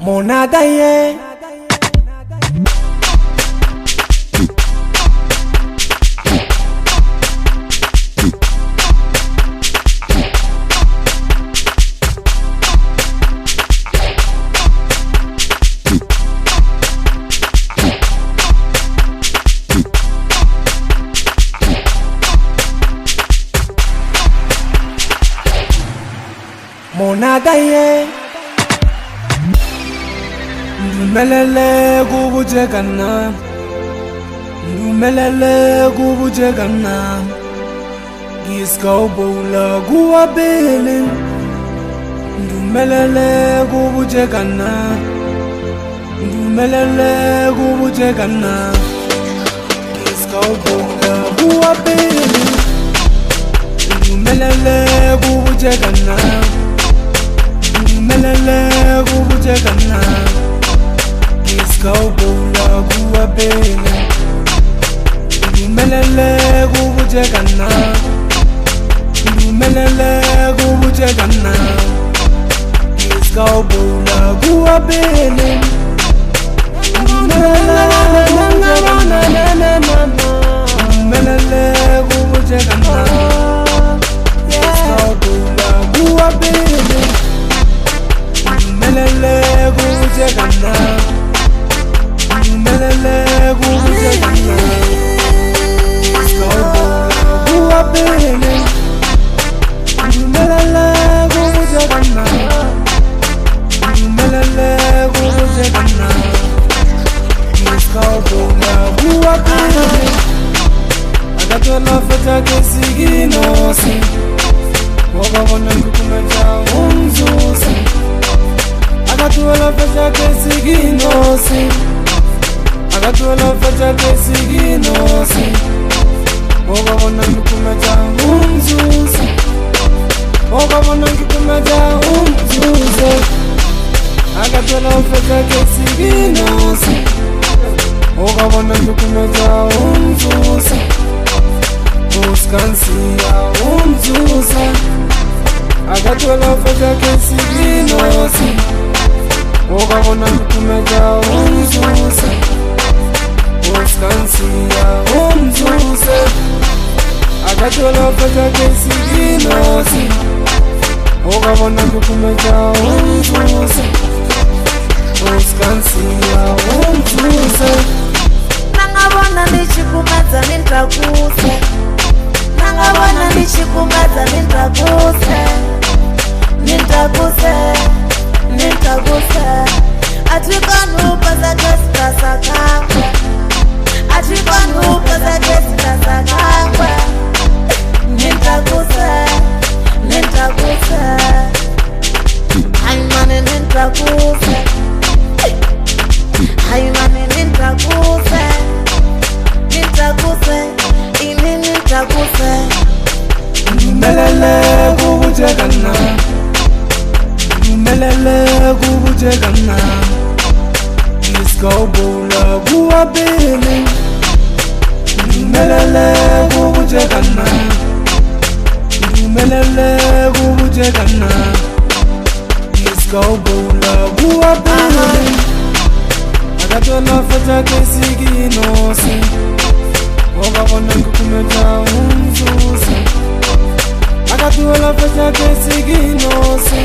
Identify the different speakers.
Speaker 1: Monada ye Monada ye Ndumelele kubujekana Ndumelele kubujekana Giskawbola guwabele Ndumelele kubujekana Ndumelele kubujekana Giskawbola guwabele Ndumelele kubujekana Ndumelele kubujekana Giskawbola guwabele Ndumelele kubujekana Ndumelele kubujekana Giskawbola guwabele Ndumelele kubujekana Giskawbola guwabele Ndumelele kubujekana Ndumelele kubujekana Giskawbola guwabele Ndumelele kubujekana Ndumelele kubujekana Giskawbola guwabele Akatola feta kesiginosi Wakabona kukumeja umzusi Akatola feta kesiginosi Akatola feta kesiginosi Wakabona kukumeja umzusi Wakabona kukumeja umzusi Akatola feta kesiginosi Wakabona kukumeja umzusi Uskansiya umzusa Akatola feta kesiginosi Wakabona kukumeja umzusa Uskansiya umzusa Akatola feta kesiginosi Wakabona kukumeja umzusa Uskansiya umzusa
Speaker 2: Nangabona ndichikumadza nindakuse Nangabona ndichikumadza nindakuse Nindakuse Nindakuse Atikwanupa zakesika sakangwe Atikwanupa zakesika sakangwe Nindakuse Nindakuse Haimane nindakuse Haimane nindakuse Nindakuse Ini nindakuse
Speaker 1: Ndumelele kubujekana Ndumelele kubujekana Giskawbola guwabele Ndumelele kubujekana Ndumelele kubujekana Giskawbola guwabele Akatola feta kesiginosi Wakabona kukumeja umzusi Akatola feta kesiginosi